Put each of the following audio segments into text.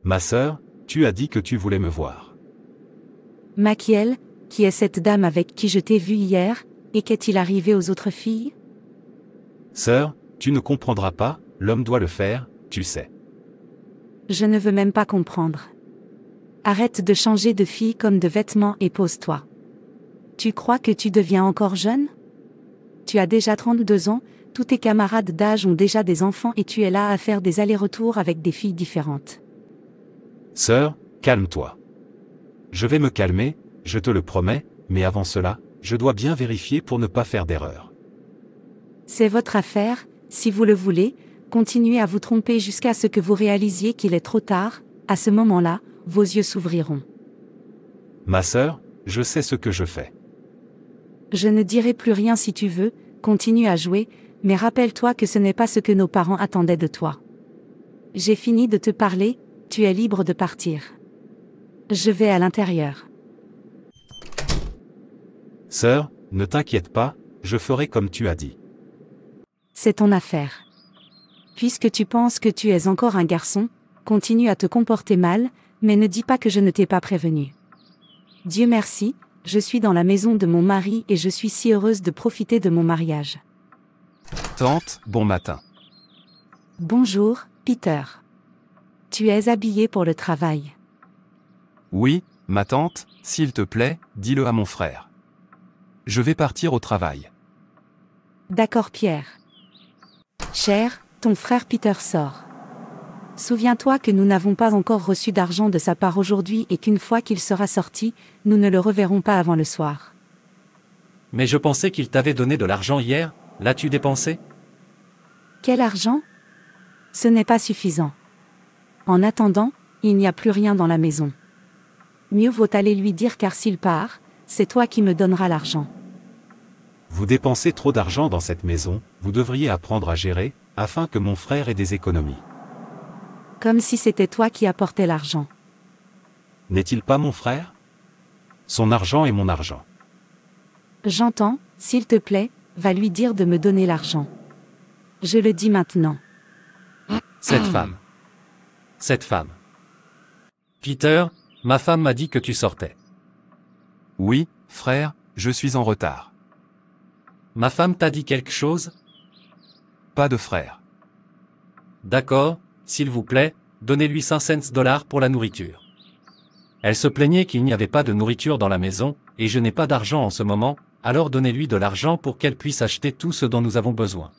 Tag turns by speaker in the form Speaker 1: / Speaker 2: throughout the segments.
Speaker 1: Ma sœur, tu as dit que tu voulais me voir.
Speaker 2: Machiel, qui est cette dame avec qui je t'ai vu hier, et qu'est-il arrivé aux autres filles?
Speaker 1: Sœur, tu ne comprendras pas, l'homme doit le faire, tu sais.
Speaker 2: Je ne veux même pas comprendre. Arrête de changer de fille comme de vêtements et pose-toi. Tu crois que tu deviens encore jeune? Tu as déjà 32 ans, tous tes camarades d'âge ont déjà des enfants et tu es là à faire des allers-retours avec des filles différentes.
Speaker 1: Sœur, calme-toi. Je vais me calmer, je te le promets, mais avant cela, je dois bien vérifier pour ne pas faire d'erreur.
Speaker 2: C'est votre affaire, si vous le voulez, continuez à vous tromper jusqu'à ce que vous réalisiez qu'il est trop tard, à ce moment-là, vos yeux s'ouvriront.
Speaker 1: Ma sœur, je sais ce que je fais.
Speaker 2: Je ne dirai plus rien si tu veux, continue à jouer, mais rappelle-toi que ce n'est pas ce que nos parents attendaient de toi. J'ai fini de te parler, tu es libre de partir. Je vais à l'intérieur.
Speaker 1: Sœur, ne t'inquiète pas, je ferai comme tu as dit.
Speaker 2: C'est ton affaire. Puisque tu penses que tu es encore un garçon, continue à te comporter mal, mais ne dis pas que je ne t'ai pas prévenu. Dieu merci, je suis dans la maison de mon mari et je suis si heureuse de profiter de mon mariage.
Speaker 1: Tante, bon matin.
Speaker 2: Bonjour, Peter. Tu es habillé pour le travail.
Speaker 1: Oui, ma tante, s'il te plaît, dis-le à mon frère. Je vais partir au travail.
Speaker 2: D'accord, Pierre. Cher, ton frère Peter sort. Souviens-toi que nous n'avons pas encore reçu d'argent de sa part aujourd'hui et qu'une fois qu'il sera sorti, nous ne le reverrons pas avant le soir.
Speaker 3: Mais je pensais qu'il t'avait donné de l'argent hier, l'as-tu dépensé?
Speaker 2: Quel argent? Ce n'est pas suffisant. En attendant, il n'y a plus rien dans la maison. Mieux vaut aller lui dire car s'il part, c'est toi qui me donneras l'argent.
Speaker 1: Vous dépensez trop d'argent dans cette maison, vous devriez apprendre à gérer, afin que mon frère ait des économies.
Speaker 2: Comme si c'était toi qui apportais l'argent.
Speaker 1: N'est-il pas mon frère? Son argent est mon argent.
Speaker 2: J'entends, s'il te plaît, va lui dire de me donner l'argent. Je le dis maintenant.
Speaker 3: Cette femme. Cette femme. Peter, ma femme m'a dit que tu sortais.
Speaker 1: Oui, frère, je suis en retard.
Speaker 3: Ma femme t'a dit quelque chose?
Speaker 1: Pas de frère.
Speaker 3: D'accord, s'il vous plaît, donnez-lui 5 cents pour la nourriture. Elle se plaignait qu'il n'y avait pas de nourriture dans la maison, et je n'ai pas d'argent en ce moment, alors donnez-lui de l'argent pour qu'elle puisse acheter tout ce dont nous avons besoin.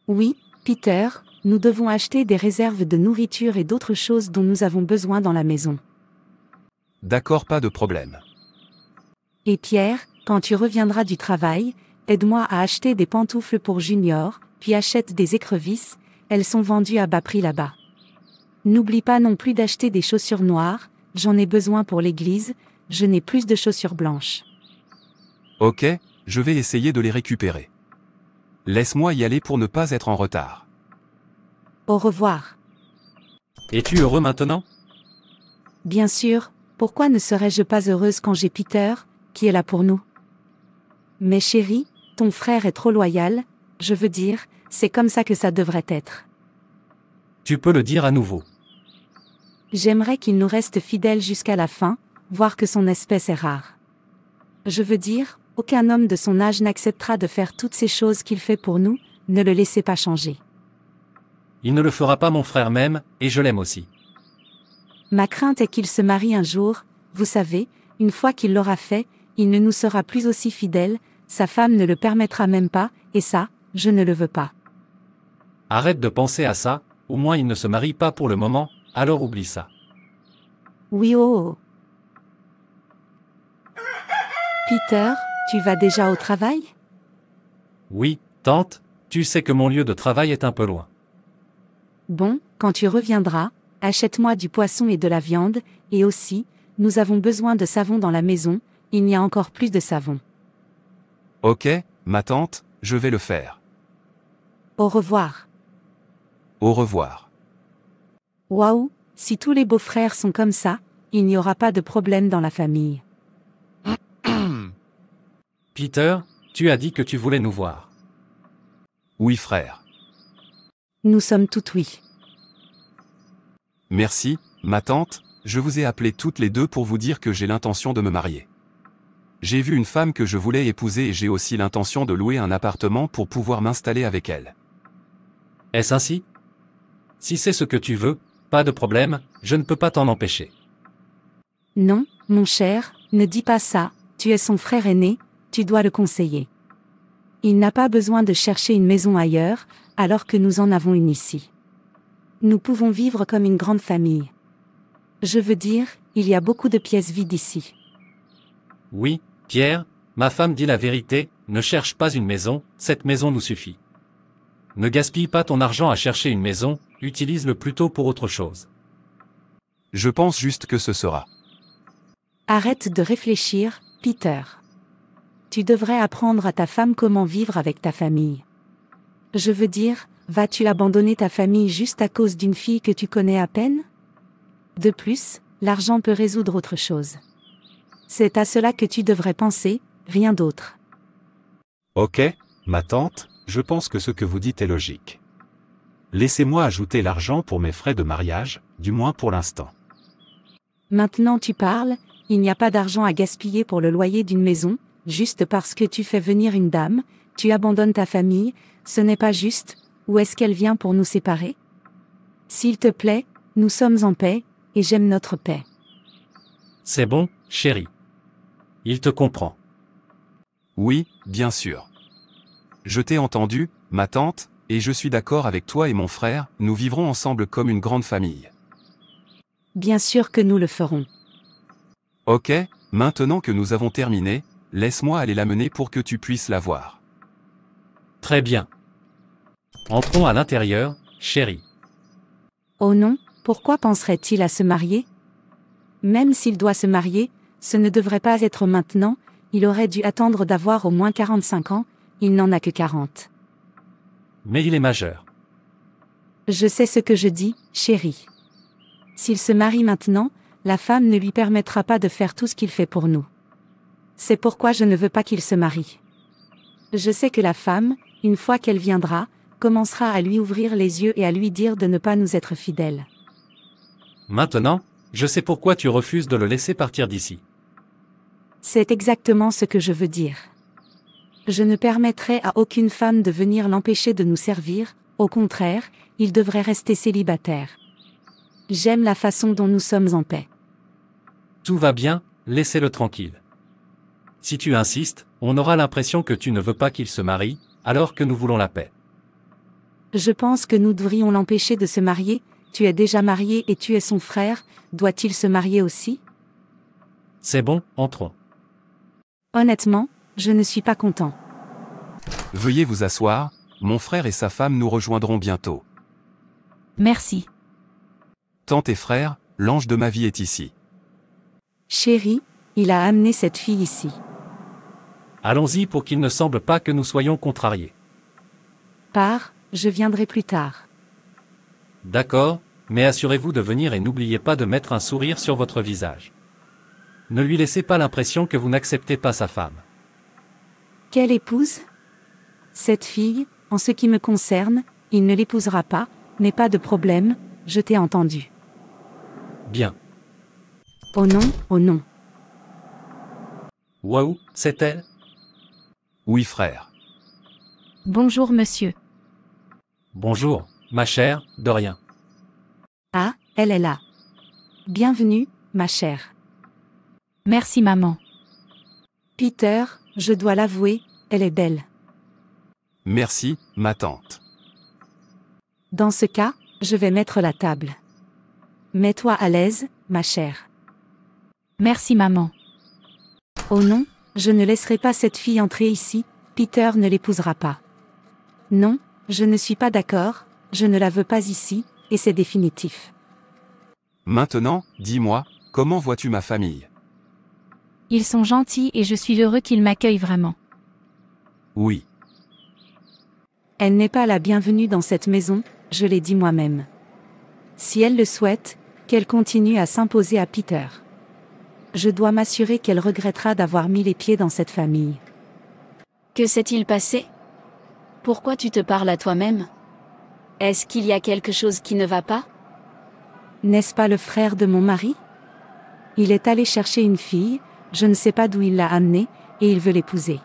Speaker 2: Oui, Peter, nous devons acheter des réserves de nourriture et d'autres choses dont nous avons besoin dans la maison.
Speaker 1: D'accord, pas de problème.
Speaker 2: Et Pierre, quand tu reviendras du travail, aide-moi à acheter des pantoufles pour Junior, puis achète des écrevisses, elles sont vendues à bas prix là-bas. N'oublie pas non plus d'acheter des chaussures noires, j'en ai besoin pour l'église, je n'ai plus de chaussures blanches.
Speaker 1: Ok, je vais essayer de les récupérer. Laisse-moi y aller pour ne pas être en retard.
Speaker 2: Au revoir.
Speaker 3: Es-tu heureux maintenant?
Speaker 2: Bien sûr, pourquoi ne serais-je pas heureuse quand j'ai Peter, qui est là pour nous? Mais chérie, ton frère est trop loyal, je veux dire, c'est comme ça que ça devrait être.
Speaker 3: Tu peux le dire à nouveau.
Speaker 2: J'aimerais qu'il nous reste fidèle jusqu'à la fin, voir que son espèce est rare. Je veux dire, aucun homme de son âge n'acceptera de faire toutes ces choses qu'il fait pour nous, ne le laissez pas changer.
Speaker 3: Il ne le fera pas mon frère même, et je l'aime aussi.
Speaker 2: Ma crainte est qu'il se marie un jour, vous savez, une fois qu'il l'aura fait, il ne nous sera plus aussi fidèle, sa femme ne le permettra même pas, et ça, je ne le veux pas.
Speaker 3: Arrête de penser à ça, au moins il ne se marie pas pour le moment, alors oublie ça.
Speaker 2: Oui oh. Peter, tu vas déjà au travail?
Speaker 3: Oui, tante, tu sais que mon lieu de travail est un peu loin.
Speaker 2: Bon, quand tu reviendras, achète-moi du poisson et de la viande, et aussi, nous avons besoin de savon dans la maison, il y a encore plus de savon.
Speaker 1: Ok, ma tante, je vais le faire.
Speaker 2: Au revoir.
Speaker 1: Au revoir.
Speaker 2: Waouh, si tous les beaux-frères sont comme ça, il n'y aura pas de problème dans la famille.
Speaker 3: Peter, tu as dit que tu voulais nous voir.
Speaker 1: Oui, frère.
Speaker 2: Nous sommes tout oui.
Speaker 4: Merci, ma tante, je vous ai appelé toutes les deux pour vous dire que j'ai l'intention de me marier. J'ai vu une femme que je voulais épouser et j'ai aussi l'intention de louer un appartement pour pouvoir m'installer avec elle.
Speaker 3: Est-ce ainsi? Si c'est ce que tu veux, pas de problème, je ne peux pas t'en empêcher.
Speaker 2: Non, mon cher, ne dis pas ça, tu es son frère aîné, tu dois le conseiller. Il n'a pas besoin de chercher une maison ailleurs, alors que nous en avons une ici. Nous pouvons vivre comme une grande famille. Je veux dire, il y a beaucoup de pièces vides ici.
Speaker 3: Oui, Pierre, ma femme dit la vérité, ne cherche pas une maison, cette maison nous suffit. Ne gaspille pas ton argent à chercher une maison, utilise-le plutôt pour autre chose.
Speaker 4: Je pense juste que ce sera.
Speaker 2: Arrête de réfléchir, Peter. Tu devrais apprendre à ta femme comment vivre avec ta famille. Je veux dire, vas-tu abandonner ta famille juste à cause d'une fille que tu connais à peine? De plus, l'argent peut résoudre autre chose. C'est à cela que tu devrais penser, rien d'autre.
Speaker 1: Ok, ma tante, je pense que ce que vous dites est logique. Laissez-moi ajouter l'argent pour mes frais de mariage, du moins pour l'instant.
Speaker 2: Maintenant tu parles, il n'y a pas d'argent à gaspiller pour le loyer d'une maison, juste parce que tu fais venir une dame, tu abandonnes ta famille, ce n'est pas juste, ou est-ce qu'elle vient pour nous séparer? S'il te plaît, nous sommes en paix, et j'aime notre paix.
Speaker 3: C'est bon, chérie. Il te comprend.
Speaker 4: Oui, bien sûr. Je t'ai entendu, ma tante, et je suis d'accord avec toi et mon frère, nous vivrons ensemble comme une grande famille.
Speaker 2: Bien sûr que nous le ferons.
Speaker 4: Ok, maintenant que nous avons terminé, laisse-moi aller l'amener pour que tu puisses la voir.
Speaker 3: Très bien. Entrons à l'intérieur, chérie.
Speaker 2: Oh non, pourquoi penserait-il à se marier? Même s'il doit se marier, ce ne devrait pas être maintenant, il aurait dû attendre d'avoir au moins 45 ans, il n'en a que 40.
Speaker 3: Mais il est majeur.
Speaker 2: Je sais ce que je dis, chérie. S'il se marie maintenant, la femme ne lui permettra pas de faire tout ce qu'il fait pour nous. C'est pourquoi je ne veux pas qu'il se marie. Je sais que la femme, une fois qu'elle viendra, commencera à lui ouvrir les yeux et à lui dire de ne pas nous être fidèles.
Speaker 3: Maintenant, je sais pourquoi tu refuses de le laisser partir d'ici.
Speaker 2: C'est exactement ce que je veux dire. Je ne permettrai à aucune femme de venir l'empêcher de nous servir, au contraire, il devrait rester célibataire. J'aime la façon dont nous sommes en paix.
Speaker 3: Tout va bien, laissez-le tranquille. Si tu insistes, on aura l'impression que tu ne veux pas qu'il se marie, alors que nous voulons la paix.
Speaker 2: Je pense que nous devrions l'empêcher de se marier, tu es déjà marié et tu es son frère, doit-il se marier aussi?
Speaker 3: C'est bon, entrons.
Speaker 2: Honnêtement, je ne suis pas content.
Speaker 4: Veuillez vous asseoir, mon frère et sa femme nous rejoindront bientôt.
Speaker 2: Merci.
Speaker 4: Tante et frère, l'ange de ma vie est ici.
Speaker 2: Chérie, il a amené cette fille ici.
Speaker 3: Allons-y pour qu'il ne semble pas que nous soyons contrariés.
Speaker 2: Pars, je viendrai plus tard.
Speaker 3: D'accord, mais assurez-vous de venir et n'oubliez pas de mettre un sourire sur votre visage. Ne lui laissez pas l'impression que vous n'acceptez pas sa femme.
Speaker 2: Quelle épouse? Cette fille, en ce qui me concerne, il ne l'épousera pas, mais pas de problème, je t'ai entendu.
Speaker 3: Bien.
Speaker 2: Oh non, oh non.
Speaker 3: Waouh, c'est elle?
Speaker 4: Oui frère.
Speaker 2: Bonjour monsieur.
Speaker 3: Bonjour, ma chère, de rien.
Speaker 2: Ah, elle est là. Bienvenue, ma chère. Merci maman. Peter, je dois l'avouer, elle est belle.
Speaker 4: Merci, ma tante.
Speaker 2: Dans ce cas, je vais mettre la table. Mets-toi à l'aise, ma chère. Merci maman. Oh non, je ne laisserai pas cette fille entrer ici, Peter ne l'épousera pas. Non, je ne suis pas d'accord, je ne la veux pas ici, et c'est définitif.
Speaker 4: Maintenant, dis-moi, comment vois-tu ma famille?
Speaker 5: Ils sont gentils et je suis heureux qu'ils m'accueillent vraiment.
Speaker 4: Oui.
Speaker 2: Elle n'est pas la bienvenue dans cette maison, je l'ai dit moi-même. Si elle le souhaite, qu'elle continue à s'imposer à Peter. Je dois m'assurer qu'elle regrettera d'avoir mis les pieds dans cette famille.
Speaker 6: Que s'est-il passé? Pourquoi tu te parles à toi-même? Est-ce qu'il y a quelque chose qui ne va pas?
Speaker 2: N'est-ce pas le frère de mon mari? Il est allé chercher une fille, je ne sais pas d'où il l'a amenée, et il veut l'épouser.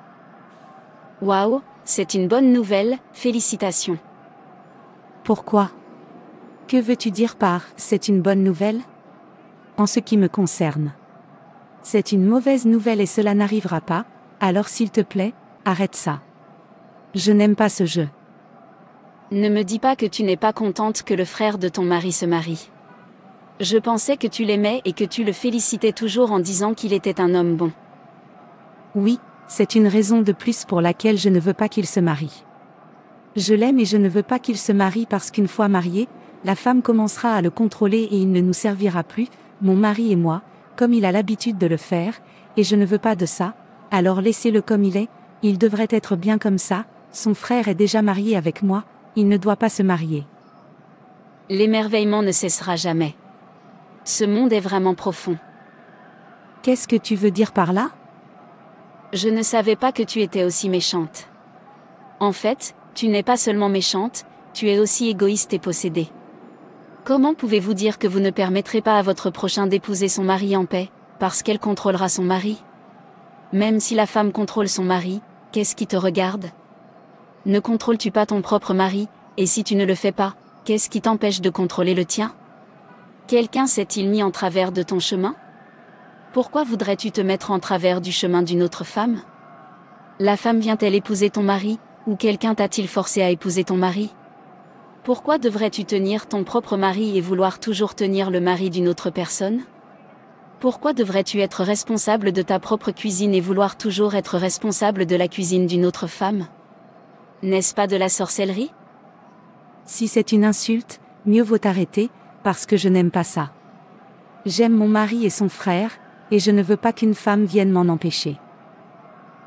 Speaker 6: Waouh, c'est une bonne nouvelle, félicitations.
Speaker 2: Pourquoi? Que veux-tu dire par « c'est une bonne nouvelle » ? En ce qui me concerne. C'est une mauvaise nouvelle et cela n'arrivera pas, alors s'il te plaît, arrête ça. Je n'aime pas ce jeu.
Speaker 6: Ne me dis pas que tu n'es pas contente que le frère de ton mari se marie. Je pensais que tu l'aimais et que tu le félicitais toujours en disant qu'il était un homme bon.
Speaker 2: Oui, c'est une raison de plus pour laquelle je ne veux pas qu'il se marie. Je l'aime et je ne veux pas qu'il se marie parce qu'une fois marié, la femme commencera à le contrôler et il ne nous servira plus, mon mari et moi, comme il a l'habitude de le faire, et je ne veux pas de ça, alors laissez-le comme il est, il devrait être bien comme ça, son frère est déjà marié avec moi, il ne doit pas se marier.
Speaker 6: L'émerveillement ne cessera jamais. Ce monde est vraiment profond.
Speaker 2: Qu'est-ce que tu veux dire par là?
Speaker 6: Je ne savais pas que tu étais aussi méchante. En fait, tu n'es pas seulement méchante, tu es aussi égoïste et possédée. Comment pouvez-vous dire que vous ne permettrez pas à votre prochain d'épouser son mari en paix, parce qu'elle contrôlera son mari? Même si la femme contrôle son mari, qu'est-ce qui te regarde? Ne contrôles-tu pas ton propre mari, et si tu ne le fais pas, qu'est-ce qui t'empêche de contrôler le tien? Quelqu'un s'est-il mis en travers de ton chemin? Pourquoi voudrais-tu te mettre en travers du chemin d'une autre femme? La femme vient-elle épouser ton mari, ou quelqu'un t'a-t-il forcé à épouser ton mari? Pourquoi devrais-tu tenir ton propre mari et vouloir toujours tenir le mari d'une autre personne? Pourquoi devrais-tu être responsable de ta propre cuisine et vouloir toujours être responsable de la cuisine d'une autre femme? N'est-ce pas de la sorcellerie?
Speaker 2: Si c'est une insulte, mieux vaut arrêter, parce que je n'aime pas ça. J'aime mon mari et son frère, et je ne veux pas qu'une femme vienne m'en empêcher.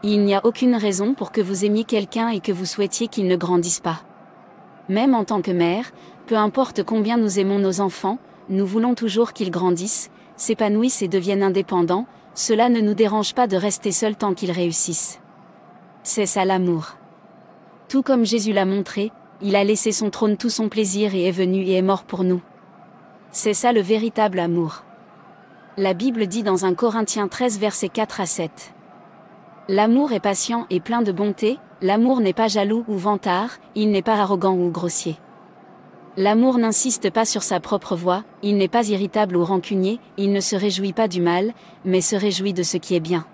Speaker 6: Il n'y a aucune raison pour que vous aimiez quelqu'un et que vous souhaitiez qu'il ne grandisse pas. Même en tant que mère, peu importe combien nous aimons nos enfants, nous voulons toujours qu'ils grandissent, s'épanouissent et deviennent indépendants, cela ne nous dérange pas de rester seuls tant qu'ils réussissent. C'est ça l'amour. Tout comme Jésus l'a montré, il a laissé son trône tout son plaisir et est venu et est mort pour nous. C'est ça le véritable amour. La Bible dit dans 1 Corinthiens 13 versets 4 à 7. L'amour est patient et plein de bonté, l'amour n'est pas jaloux ou vantard, il n'est pas arrogant ou grossier. L'amour n'insiste pas sur sa propre voie, il n'est pas irritable ou rancunier, il ne se réjouit pas du mal, mais se réjouit de ce qui est bien.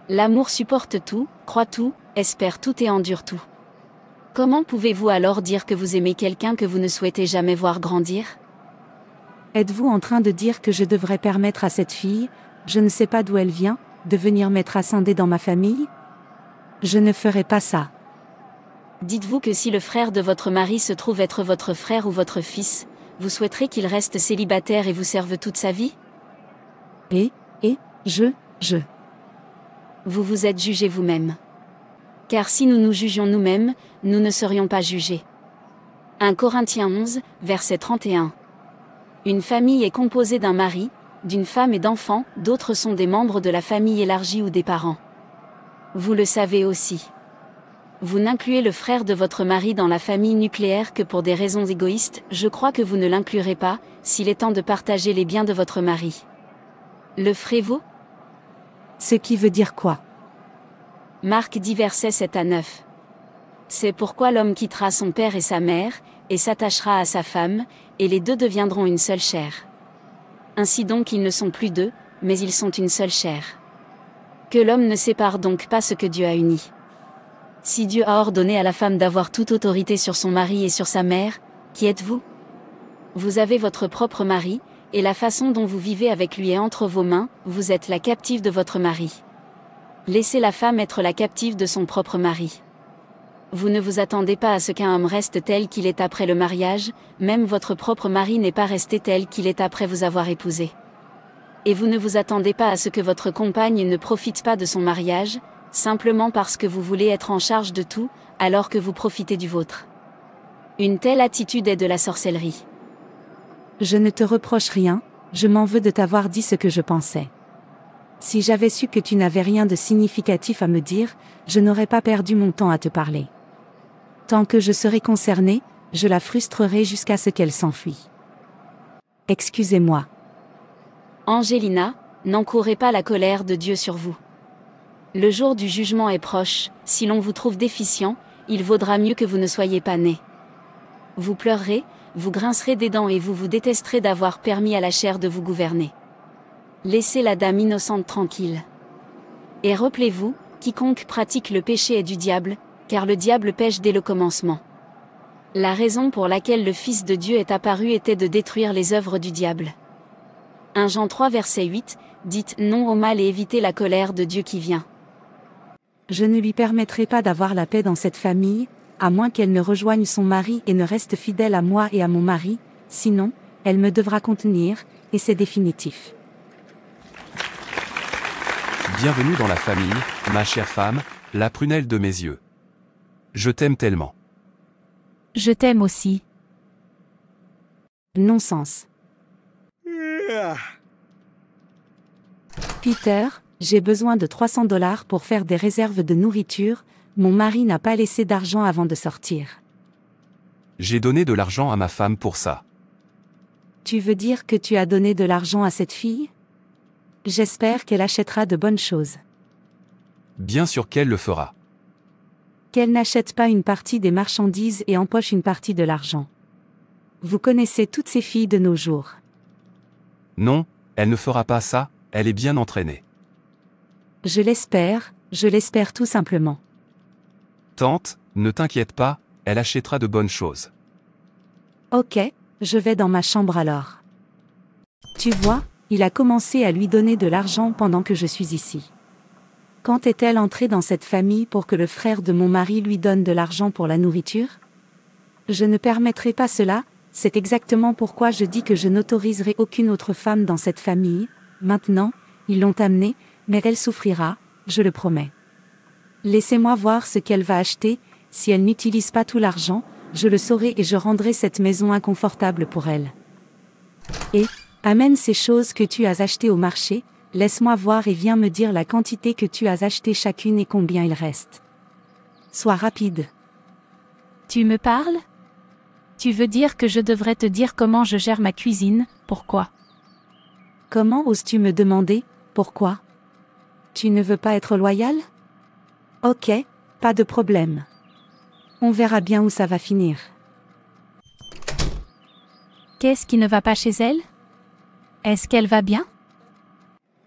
Speaker 6: L'amour supporte tout, croit tout, espère tout et endure tout. Comment pouvez-vous alors dire que vous aimez quelqu'un que vous ne souhaitez jamais voir grandir?
Speaker 2: Êtes-vous en train de dire que je devrais permettre à cette fille, je ne sais pas d'où elle vient, de venir m'être ascendée dans ma famille? Je ne ferai pas ça.
Speaker 6: Dites-vous que si le frère de votre mari se trouve être votre frère ou votre fils, vous souhaiterez qu'il reste célibataire et vous serve toute sa vie?
Speaker 2: Je.
Speaker 6: Vous vous êtes jugé vous-même. Car si nous nous jugions nous-mêmes, nous ne serions pas jugés. 1 Corinthiens 11, verset 31. Une famille est composée d'un mari, d'une femme et d'enfants, d'autres sont des membres de la famille élargie ou des parents. Vous le savez aussi. Vous n'incluez le frère de votre mari dans la famille nucléaire que pour des raisons égoïstes, je crois que vous ne l'inclurez pas, s'il est temps de partager les biens de votre mari. Le ferez-vous?
Speaker 2: Ce qui veut dire quoi?
Speaker 6: Marc 10 versets 7 à 9. C'est pourquoi l'homme quittera son père et sa mère, et s'attachera à sa femme, et les deux deviendront une seule chair. Ainsi donc ils ne sont plus deux, mais ils sont une seule chair. Que l'homme ne sépare donc pas ce que Dieu a uni. Si Dieu a ordonné à la femme d'avoir toute autorité sur son mari et sur sa mère, qui êtes-vous? Vous avez votre propre mari, et la façon dont vous vivez avec lui est entre vos mains, vous êtes la captive de votre mari. Laissez la femme être la captive de son propre mari. Vous ne vous attendez pas à ce qu'un homme reste tel qu'il est après le mariage, même votre propre mari n'est pas resté tel qu'il est après vous avoir épousé. Et vous ne vous attendez pas à ce que votre compagne ne profite pas de son mariage, simplement parce que vous voulez être en charge de tout, alors que vous profitez du vôtre. Une telle attitude est de la sorcellerie.
Speaker 2: Je ne te reproche rien, je m'en veux de t'avoir dit ce que je pensais. Si j'avais su que tu n'avais rien de significatif à me dire, je n'aurais pas perdu mon temps à te parler. Tant que je serai concerné, je la frustrerai jusqu'à ce qu'elle s'enfuit. excusez-moi.
Speaker 6: Angelina, n'encourez pas la colère de Dieu sur vous. Le jour du jugement est proche, si l'on vous trouve déficient, il vaudra mieux que vous ne soyez pas né. Vous pleurerez, vous grincerez des dents et vous vous détesterez d'avoir permis à la chair de vous gouverner. Laissez la dame innocente tranquille. Et rappelez-vous, quiconque pratique le péché est du diable, car le diable pêche dès le commencement. La raison pour laquelle le Fils de Dieu est apparu était de détruire les œuvres du diable. 1 Jean 3 verset 8, dites non au mal et évitez la colère de Dieu qui vient.
Speaker 2: Je ne lui permettrai pas d'avoir la paix dans cette famille, à moins qu'elle ne rejoigne son mari et ne reste fidèle à moi et à mon mari, sinon, elle me devra contenir, et c'est définitif.
Speaker 4: Bienvenue dans la famille, ma chère femme, la prunelle de mes yeux. Je t'aime tellement.
Speaker 5: Je t'aime aussi.
Speaker 2: Non-sens. Peter, j'ai besoin de $300 pour faire des réserves de nourriture, mon mari n'a pas laissé d'argent avant de sortir.
Speaker 4: J'ai donné de l'argent à ma femme pour ça.
Speaker 2: Tu veux dire que tu as donné de l'argent à cette fille? J'espère qu'elle achètera de bonnes choses.
Speaker 4: Bien sûr qu'elle le fera.
Speaker 2: Qu'elle n'achète pas une partie des marchandises et empoche une partie de l'argent. Vous connaissez toutes ces filles de nos jours.
Speaker 4: Non, elle ne fera pas ça, elle est bien entraînée.
Speaker 2: Je l'espère tout simplement.
Speaker 4: Tante, ne t'inquiète pas, elle achètera de bonnes choses.
Speaker 2: Ok, je vais dans ma chambre alors. Tu vois, il a commencé à lui donner de l'argent pendant que je suis ici. Quand est-elle entrée dans cette famille pour que le frère de mon mari lui donne de l'argent pour la nourriture? Je ne permettrai pas cela, c'est exactement pourquoi je dis que je n'autoriserai aucune autre femme dans cette famille. Maintenant, ils l'ont amenée, mais elle souffrira, je le promets. Laissez-moi voir ce qu'elle va acheter, si elle n'utilise pas tout l'argent, je le saurai et je rendrai cette maison inconfortable pour elle. Et, amène ces choses que tu as achetées au marché, laisse-moi voir et viens me dire la quantité que tu as acheté chacune et combien il reste. Sois rapide.
Speaker 5: Tu me parles? Tu veux dire que je devrais te dire comment je gère ma cuisine, pourquoi?
Speaker 2: Comment oses-tu me demander, pourquoi? Tu ne veux pas être loyal? Ok, pas de problème. On verra bien où ça va finir.
Speaker 5: Qu'est-ce qui ne va pas chez elle? Est-ce qu'elle va bien?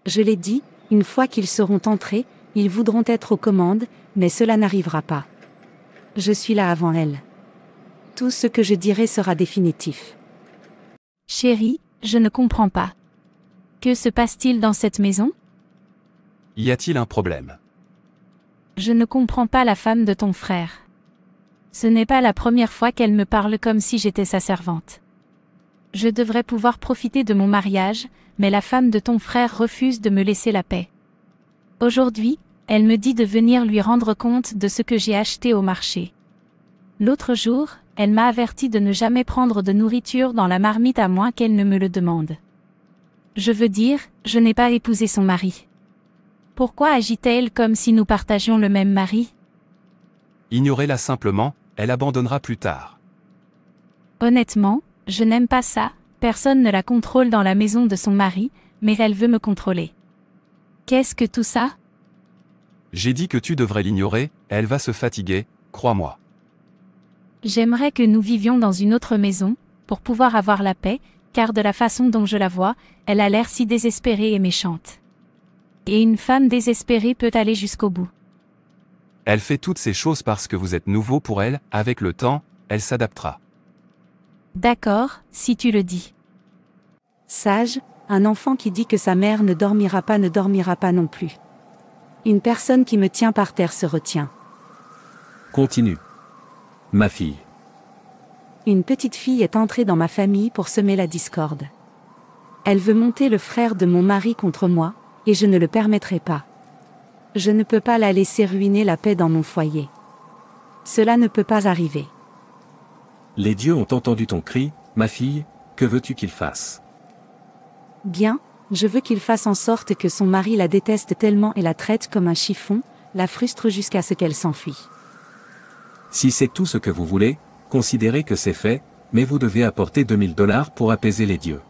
Speaker 2: Je l'ai dit, une fois qu'ils seront entrés, ils voudront être aux commandes, mais cela n'arrivera pas. Je suis là avant elle. Tout ce que je dirai sera définitif.
Speaker 5: Chérie, je ne comprends pas. Que se passe-t-il dans cette maison?
Speaker 4: Y a-t-il un problème?
Speaker 5: Je ne comprends pas la femme de ton frère. Ce n'est pas la première fois qu'elle me parle comme si j'étais sa servante. Je devrais pouvoir profiter de mon mariage, mais la femme de ton frère refuse de me laisser la paix. Aujourd'hui, elle me dit de venir lui rendre compte de ce que j'ai acheté au marché. L'autre jour, elle m'a averti de ne jamais prendre de nourriture dans la marmite à moins qu'elle ne me le demande. Je veux dire, je n'ai pas épousé son mari. Pourquoi agit-elle comme si nous partagions le même mari?
Speaker 4: Ignorez-la simplement, elle abandonnera plus tard.
Speaker 5: Honnêtement, je n'aime pas ça, personne ne la contrôle dans la maison de son mari, mais elle veut me contrôler. Qu'est-ce que tout ça?
Speaker 4: J'ai dit que tu devrais l'ignorer, elle va se fatiguer, crois-moi.
Speaker 5: J'aimerais que nous vivions dans une autre maison, pour pouvoir avoir la paix, car de la façon dont je la vois, elle a l'air si désespérée et méchante. Et une femme désespérée peut aller jusqu'au bout.
Speaker 4: Elle fait toutes ces choses parce que vous êtes nouveau pour elle, avec le temps, elle s'adaptera.
Speaker 5: D'accord, si tu le dis.
Speaker 2: Sage, un enfant qui dit que sa mère ne dormira pas non plus. Une personne qui me tient par terre se retient.
Speaker 7: Continue. Ma fille.
Speaker 2: Une petite fille est entrée dans ma famille pour semer la discorde. Elle veut monter le frère de mon mari contre moi, et je ne le permettrai pas. Je ne peux pas la laisser ruiner la paix dans mon foyer. Cela ne peut pas arriver.
Speaker 7: Les dieux ont entendu ton cri, ma fille, que veux-tu qu'ils fassent?
Speaker 2: Bien, je veux qu'il fasse en sorte que son mari la déteste tellement et la traite comme un chiffon, la frustre jusqu'à ce qu'elle s'enfuit.
Speaker 7: Si c'est tout ce que vous voulez, considérez que c'est fait, mais vous devez apporter $2000 pour apaiser les dieux.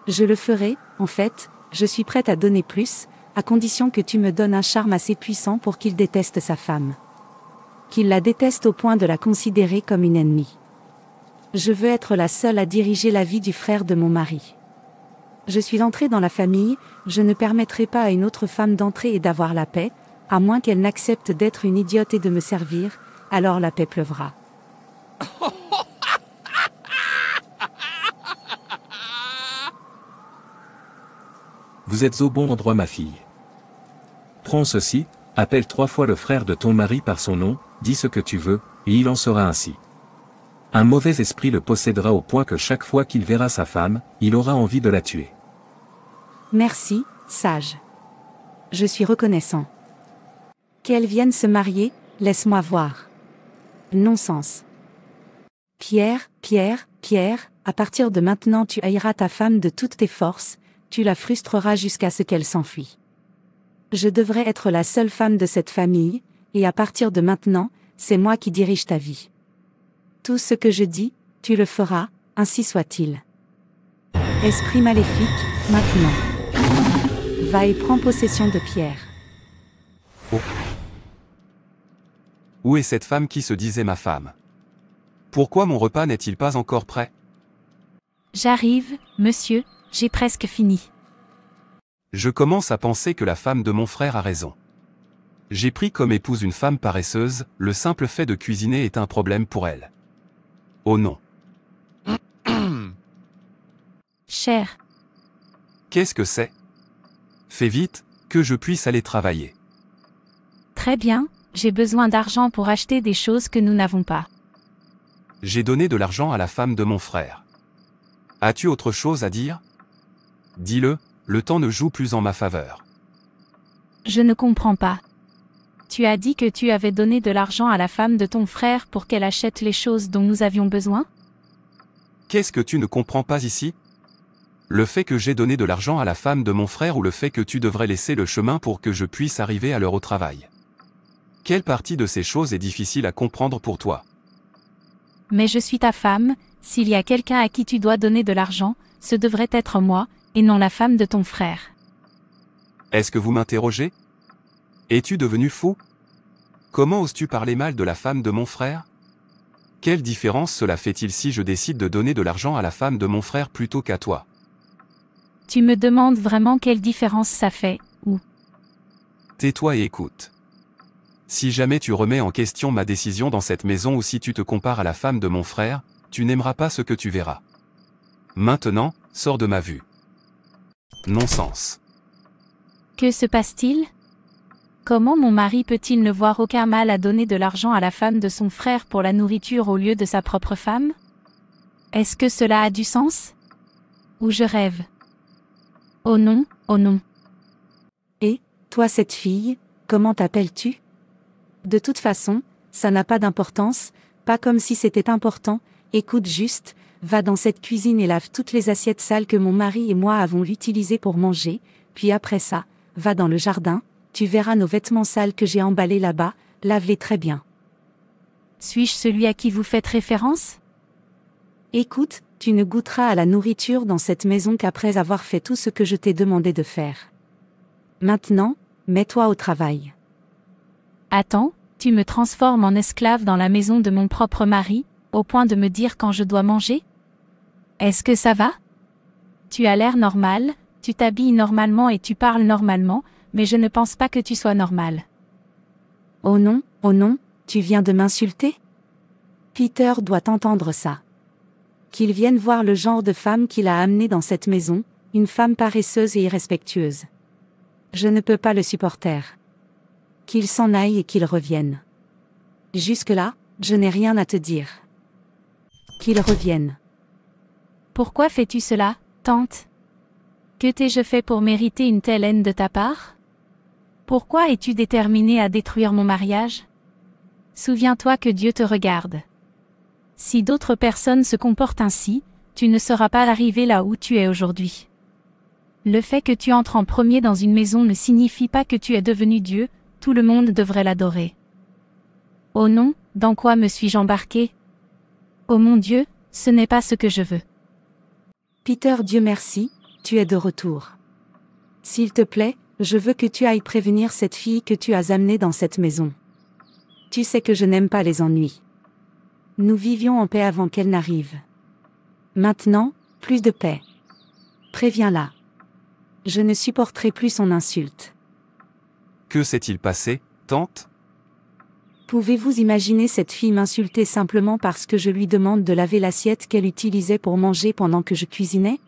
Speaker 2: Je le ferai, en fait, je suis prête à donner plus, à condition que tu me donnes un charme assez puissant pour qu'il déteste sa femme. Qu'il la déteste au point de la considérer comme une ennemie. Je veux être la seule à diriger la vie du frère de mon mari. Je suis entrée dans la famille, je ne permettrai pas à une autre femme d'entrer et d'avoir la paix, à moins qu'elle n'accepte d'être une idiote et de me servir, alors la paix pleuvra.
Speaker 7: Vous êtes au bon endroit, ma fille. Prends ceci, appelle 3 fois le frère de ton mari par son nom, dis ce que tu veux, et il en sera ainsi. Un mauvais esprit le possédera au point que chaque fois qu'il verra sa femme, il aura envie de la tuer.
Speaker 2: Merci, sage. Je suis reconnaissant. Qu'elle vienne se marier, laisse-moi voir. Non-sens. Pierre, Pierre, Pierre, à partir de maintenant tu haïras ta femme de toutes tes forces, tu la frustreras jusqu'à ce qu'elle s'enfuit. Je devrais être la seule femme de cette famille, et à partir de maintenant, c'est moi qui dirige ta vie. Tout ce que je dis, tu le feras, ainsi soit-il. Esprit maléfique, maintenant. Va et prends possession de Pierre.
Speaker 4: Oh. Où est cette femme qui se disait ma femme? Pourquoi mon repas n'est-il pas encore prêt?
Speaker 5: J'arrive, monsieur, j'ai presque fini.
Speaker 4: Je commence à penser que la femme de mon frère a raison. J'ai pris comme épouse une femme paresseuse, le simple fait de cuisiner est un problème pour elle. Oh non.
Speaker 5: Cher.
Speaker 4: Qu'est-ce que c'est? Fais vite, que je puisse aller travailler.
Speaker 5: Très bien, j'ai besoin d'argent pour acheter des choses que nous n'avons pas.
Speaker 4: J'ai donné de l'argent à la femme de mon frère. As-tu autre chose à dire? Dis-le, le temps ne joue plus en ma faveur.
Speaker 5: Je ne comprends pas. Tu as dit que tu avais donné de l'argent à la femme de ton frère pour qu'elle achète les choses dont nous avions besoin?
Speaker 4: Qu'est-ce que tu ne comprends pas ici? Le fait que j'ai donné de l'argent à la femme de mon frère ou le fait que tu devrais laisser le chemin pour que je puisse arriver à l'heure au travail? Quelle partie de ces choses est difficile à comprendre pour toi?
Speaker 5: Mais je suis ta femme, s'il y a quelqu'un à qui tu dois donner de l'argent, ce devrait être moi, et non la femme de ton frère.
Speaker 4: Est-ce que vous m'interrogez? Es-tu devenu fou? Comment oses-tu parler mal de la femme de mon frère? Quelle différence cela fait-il si je décide de donner de l'argent à la femme de mon frère plutôt qu'à toi?
Speaker 5: Tu me demandes vraiment quelle différence ça fait, ou?
Speaker 4: Tais-toi et écoute. Si jamais tu remets en question ma décision dans cette maison ou si tu te compares à la femme de mon frère, tu n'aimeras pas ce que tu verras. Maintenant, sors de ma vue. Non-sens.
Speaker 5: Que se passe-t-il? Comment mon mari peut-il ne voir aucun mal à donner de l'argent à la femme de son frère pour la nourriture au lieu de sa propre femme? Est-ce que cela a du sens? Ou je rêve? Oh non, oh non.
Speaker 2: Et, toi cette fille, comment t'appelles-tu? De toute façon, ça n'a pas d'importance, pas comme si c'était important, écoute juste, va dans cette cuisine et lave toutes les assiettes sales que mon mari et moi avons utilisées pour manger, puis après ça, va dans le jardin, tu verras nos vêtements sales que j'ai emballés là-bas, lave-les très bien.
Speaker 5: Suis-je celui à qui vous faites référence?
Speaker 2: Écoute, tu ne goûteras à la nourriture dans cette maison qu'après avoir fait tout ce que je t'ai demandé de faire. Maintenant, mets-toi au travail.
Speaker 5: Attends, tu me transformes en esclave dans la maison de mon propre mari, au point de me dire quand je dois manger? Est-ce que ça va? Tu as l'air normal, tu t'habilles normalement et tu parles normalement, mais je ne pense pas que tu sois normal.
Speaker 2: Oh non, tu viens de m'insulter? Peter doit entendre ça. Qu'il vienne voir le genre de femme qu'il a amenée dans cette maison, une femme paresseuse et irrespectueuse. Je ne peux pas le supporter. Qu'il s'en aille et qu'il revienne. Jusque-là, je n'ai rien à te dire. Qu'il revienne.
Speaker 5: Pourquoi fais-tu cela, tante? Que t'ai-je fait pour mériter une telle haine de ta part? Pourquoi es-tu déterminée à détruire mon mariage? Souviens-toi que Dieu te regarde. Si d'autres personnes se comportent ainsi, tu ne seras pas arrivé là où tu es aujourd'hui. Le fait que tu entres en premier dans une maison ne signifie pas que tu es devenu Dieu, tout le monde devrait l'adorer. Oh non, dans quoi me suis-je embarqué? Oh mon Dieu, ce n'est pas ce que je veux.
Speaker 2: Peter, Dieu merci, tu es de retour. S'il te plaît, je veux que tu ailles prévenir cette fille que tu as amenée dans cette maison. Tu sais que je n'aime pas les ennuis. Nous vivions en paix avant qu'elle n'arrive. Maintenant, plus de paix. Préviens-la. Je ne supporterai plus son insulte.
Speaker 4: Que s'est-il passé, tante?
Speaker 2: Pouvez-vous imaginer cette fille m'insulter simplement parce que je lui demande de laver l'assiette qu'elle utilisait pour manger pendant que je cuisinais?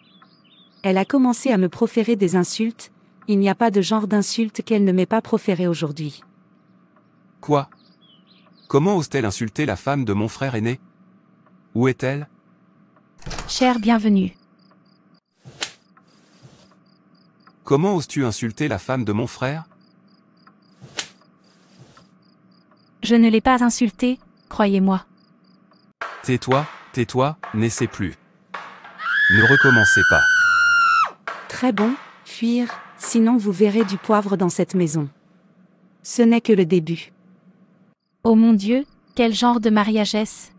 Speaker 2: Elle a commencé à me proférer des insultes, il n'y a pas de genre d'insulte qu'elle ne m'ait pas proféré aujourd'hui.
Speaker 4: Quoi? Comment ose-t-elle insulter la femme de mon frère aîné? Où est-elle?
Speaker 5: Cher bienvenue.
Speaker 4: Comment oses-tu insulter la femme de mon frère?
Speaker 5: Je ne l'ai pas insulté, croyez-moi.
Speaker 4: Tais-toi, n'essaie plus. Ne recommencez pas.
Speaker 2: Très bon, fuir, sinon vous verrez du poivre dans cette maison. Ce n'est que le début.
Speaker 5: Oh mon Dieu, quel genre de mariage est-ce?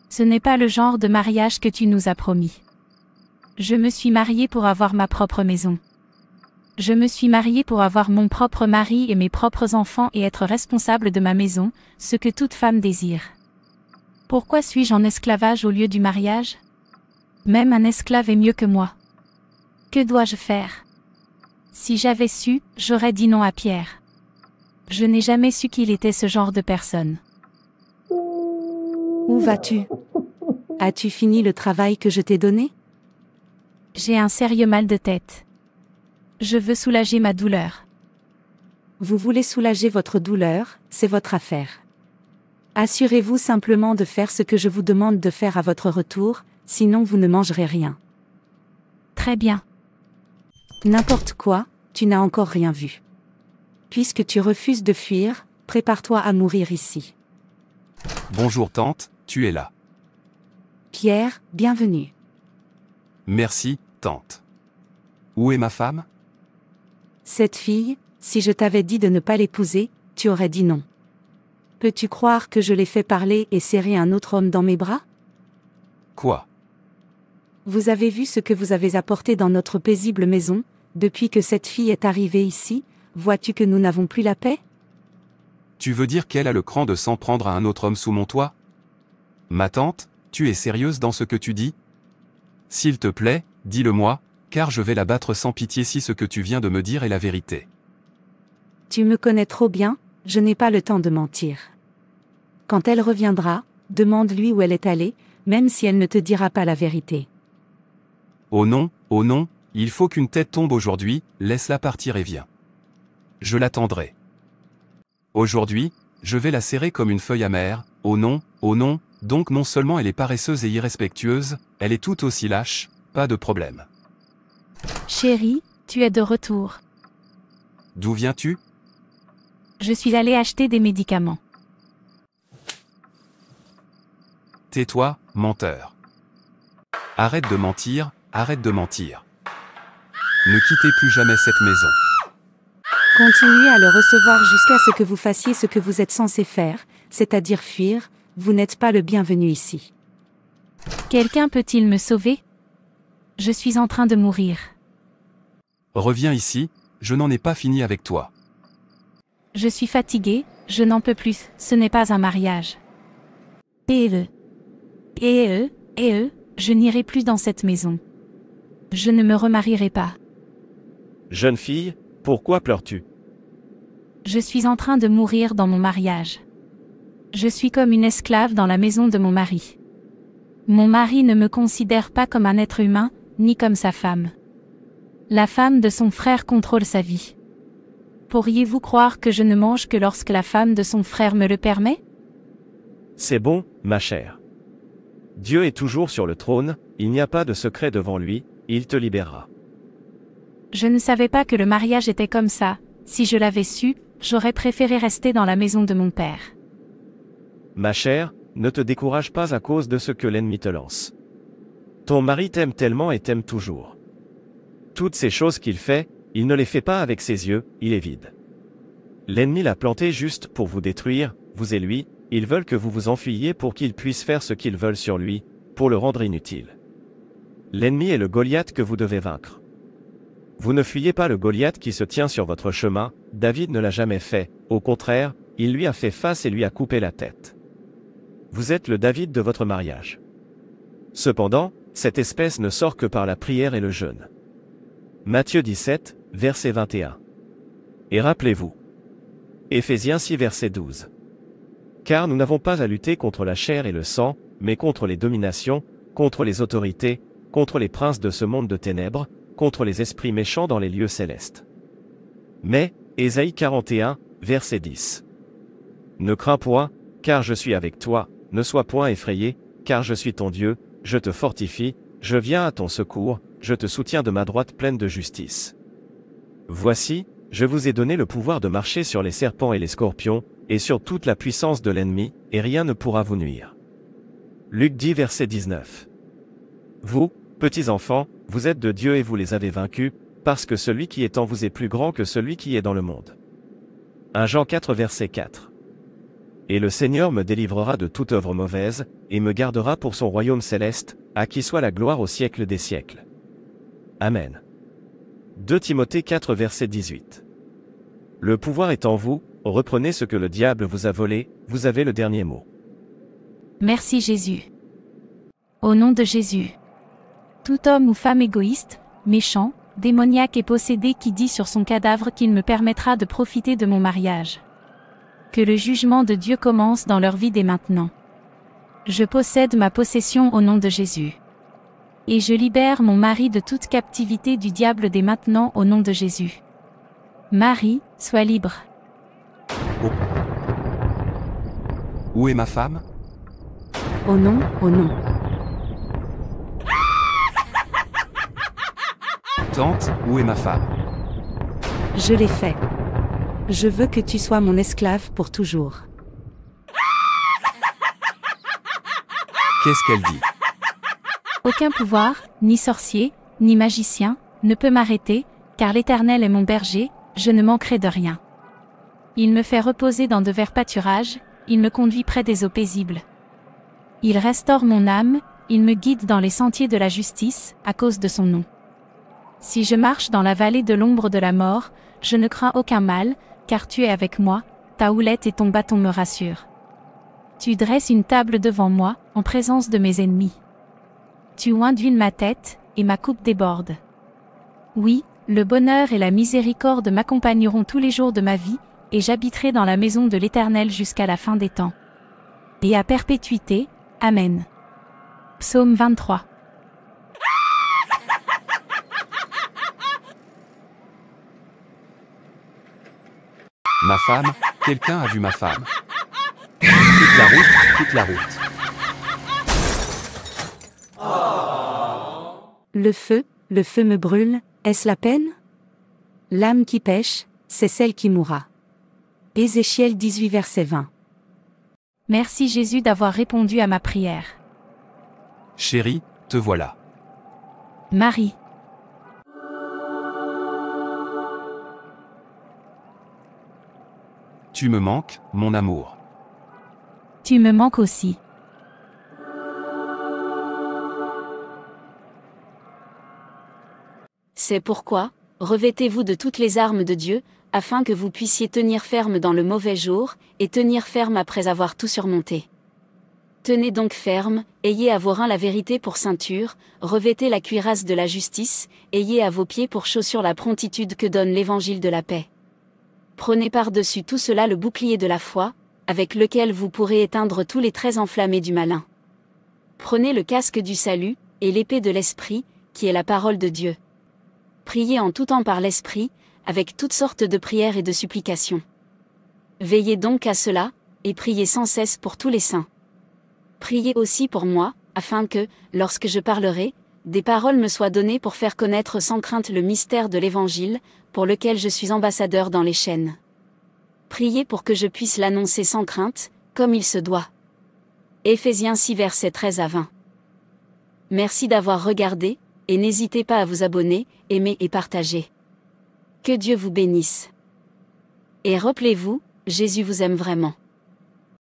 Speaker 5: Ce n'est pas le genre de mariage que tu nous as promis. Je me suis mariée pour avoir ma propre maison. Je me suis mariée pour avoir mon propre mari et mes propres enfants et être responsable de ma maison, ce que toute femme désire. Pourquoi suis-je en esclavage au lieu du mariage? Même un esclave est mieux que moi. Que dois-je faire? Si j'avais su, j'aurais dit non à Pierre. Je n'ai jamais su qu'il était ce genre de personne.
Speaker 2: Où vas-tu? As-tu fini le travail que je t'ai donné?
Speaker 5: J'ai un sérieux mal de tête. Je veux soulager ma douleur.
Speaker 2: Vous voulez soulager votre douleur, c'est votre affaire. Assurez-vous simplement de faire ce que je vous demande de faire à votre retour, sinon vous ne mangerez rien.
Speaker 5: Très bien.
Speaker 2: N'importe quoi, tu n'as encore rien vu. Puisque tu refuses de fuir, prépare-toi à mourir ici.
Speaker 4: Bonjour tante, tu es là.
Speaker 2: Pierre, bienvenue.
Speaker 4: Merci, tante. Où est ma femme?
Speaker 2: Cette fille, si je t'avais dit de ne pas l'épouser, tu aurais dit non. Peux-tu croire que je l'ai fait parler et serrer un autre homme dans mes bras?
Speaker 4: Quoi?
Speaker 2: Vous avez vu ce que vous avez apporté dans notre paisible maison, depuis que cette fille est arrivée ici, vois-tu que nous n'avons plus la paix?
Speaker 4: Tu veux dire qu'elle a le cran de s'en prendre à un autre homme sous mon toit? Ma tante, tu es sérieuse dans ce que tu dis? S'il te plaît, dis-le-moi, car je vais la battre sans pitié si ce que tu viens de me dire est la vérité.
Speaker 2: Tu me connais trop bien, je n'ai pas le temps de mentir. Quand elle reviendra, demande-lui où elle est allée, même si elle ne te dira pas la vérité.
Speaker 4: Oh non, il faut qu'une tête tombe aujourd'hui, laisse-la partir et viens. Je l'attendrai. Aujourd'hui, je vais la serrer comme une feuille amère, oh non, donc non seulement elle est paresseuse et irrespectueuse, elle est tout aussi lâche, pas de problème.
Speaker 5: Chérie, tu es de retour.
Speaker 4: D'où viens-tu?
Speaker 5: Je suis allée acheter des médicaments.
Speaker 4: Tais-toi, menteur. Arrête de mentir, arrête de mentir. Ne quittez plus jamais cette maison.
Speaker 2: Continuez à le recevoir jusqu'à ce que vous fassiez ce que vous êtes censé faire, c'est-à-dire fuir, vous n'êtes pas le bienvenu ici.
Speaker 5: Quelqu'un peut-il me sauver? Je suis en train de mourir.
Speaker 4: Reviens ici, je n'en ai pas fini avec toi.
Speaker 5: Je suis fatiguée, je n'en peux plus, ce n'est pas un mariage. Je n'irai plus dans cette maison. Je ne me remarierai pas.
Speaker 8: Jeune fille, pourquoi pleures-tu?
Speaker 5: Je suis en train de mourir dans mon mariage. Je suis comme une esclave dans la maison de mon mari. Mon mari ne me considère pas comme un être humain, ni comme sa femme. La femme de son frère contrôle sa vie. Pourriez-vous croire que je ne mange que lorsque la femme de son frère me le permet?
Speaker 8: C'est bon, ma chère. Dieu est toujours sur le trône, il n'y a pas de secret devant lui, il te libérera.
Speaker 5: Je ne savais pas que le mariage était comme ça, si je l'avais su, j'aurais préféré rester dans la maison de mon père.
Speaker 8: Ma chère, ne te décourage pas à cause de ce que l'ennemi te lance. Ton mari t'aime tellement et t'aime toujours. Toutes ces choses qu'il fait, il ne les fait pas avec ses yeux, il est vide. L'ennemi l'a planté juste pour vous détruire, vous et lui, ils veulent que vous vous enfuyiez pour qu'ils puissent faire ce qu'ils veulent sur lui, pour le rendre inutile. L'ennemi est le Goliath que vous devez vaincre. Vous ne fuyez pas le Goliath qui se tient sur votre chemin, David ne l'a jamais fait, au contraire, il lui a fait face et lui a coupé la tête. Vous êtes le David de votre mariage. Cependant, cette espèce ne sort que par la prière et le jeûne. Matthieu 17, verset 21. Et rappelez-vous. Éphésiens 6 verset 12. Car nous n'avons pas à lutter contre la chair et le sang, mais contre les dominations, contre les autorités, contre les princes de ce monde de ténèbres, contre les esprits méchants dans les lieux célestes. Mais, Ésaïe 41, verset 10. Ne crains point, car je suis avec toi, ne sois point effrayé, car je suis ton Dieu, je te fortifie, je viens à ton secours, je te soutiens de ma droite pleine de justice. Voici, je vous ai donné le pouvoir de marcher sur les serpents et les scorpions, et sur toute la puissance de l'ennemi, et rien ne pourra vous nuire. Luc 10 verset 19. Vous, petits enfants, vous êtes de Dieu et vous les avez vaincus, parce que celui qui est en vous est plus grand que celui qui est dans le monde. 1 Jean 4 verset 4. Et le Seigneur me délivrera de toute œuvre mauvaise, et me gardera pour son royaume céleste, à qui soit la gloire au siècle des siècles. Amen. 2 Timothée 4 verset 18. Le pouvoir est en vous, reprenez ce que le diable vous a volé, vous avez le dernier mot.
Speaker 5: Merci Jésus. Au nom de Jésus. Tout homme ou femme égoïste, méchant, démoniaque et possédé qui dit sur son cadavre qu'il me permettra de profiter de mon mariage. Que le jugement de Dieu commence dans leur vie dès maintenant. Je possède ma possession au nom de Jésus. Et je libère mon mari de toute captivité du diable dès maintenant au nom de Jésus. Marie, sois libre.
Speaker 4: Où est ma femme?
Speaker 2: Oh non, oh non.
Speaker 4: Tante, où est ma femme?
Speaker 2: Je l'ai fait. Je veux que tu sois mon esclave pour toujours.
Speaker 4: Qu'est-ce qu'elle dit?
Speaker 5: Aucun pouvoir, ni sorcier, ni magicien, ne peut m'arrêter, car l'Éternel est mon berger, je ne manquerai de rien. Il me fait reposer dans de verts pâturages, il me conduit près des eaux paisibles. Il restaure mon âme, il me guide dans les sentiers de la justice, à cause de son nom. Si je marche dans la vallée de l'ombre de la mort, je ne crains aucun mal, car tu es avec moi, ta houlette et ton bâton me rassurent. Tu dresses une table devant moi, en présence de mes ennemis. Tu oins d'huile ma tête, et ma coupe déborde. Oui, le bonheur et la miséricorde m'accompagneront tous les jours de ma vie, et j'habiterai dans la maison de l'Éternel jusqu'à la fin des temps. Et à perpétuité, Amen. Psaume 23.
Speaker 4: Ma femme, quelqu'un a vu ma femme? Quitte la route, quitte la route.
Speaker 2: Le feu me brûle, est-ce la peine? L'âme qui pêche, c'est celle qui mourra. Ézéchiel 18 verset 20.
Speaker 5: Merci Jésus d'avoir répondu à ma prière.
Speaker 4: Chérie, te voilà.
Speaker 5: Marie.
Speaker 4: Tu me manques, mon amour.
Speaker 5: Tu me manques aussi.
Speaker 6: C'est pourquoi, revêtez-vous de toutes les armes de Dieu, afin que vous puissiez tenir ferme dans le mauvais jour, et tenir ferme après avoir tout surmonté. Tenez donc ferme, ayez à vos reins la vérité pour ceinture, revêtez la cuirasse de la justice, ayez à vos pieds pour chaussure la promptitude que donne l'évangile de la paix. Prenez par-dessus tout cela le bouclier de la foi, avec lequel vous pourrez éteindre tous les traits enflammés du malin. Prenez le casque du salut, et l'épée de l'esprit, qui est la parole de Dieu. Priez en tout temps par l'esprit, avec toutes sortes de prières et de supplications. Veillez donc à cela, et priez sans cesse pour tous les saints. Priez aussi pour moi, afin que, lorsque je parlerai, des paroles me soient données pour faire connaître sans crainte le mystère de l'Évangile, pour lequel je suis ambassadeur dans les chaînes. Priez pour que je puisse l'annoncer sans crainte, comme il se doit. Éphésiens 6 versets 13 à 20. Merci d'avoir regardé, et n'hésitez pas à vous abonner, aimer et partager. Que Dieu vous bénisse. Et rappelez-vous, Jésus vous aime vraiment.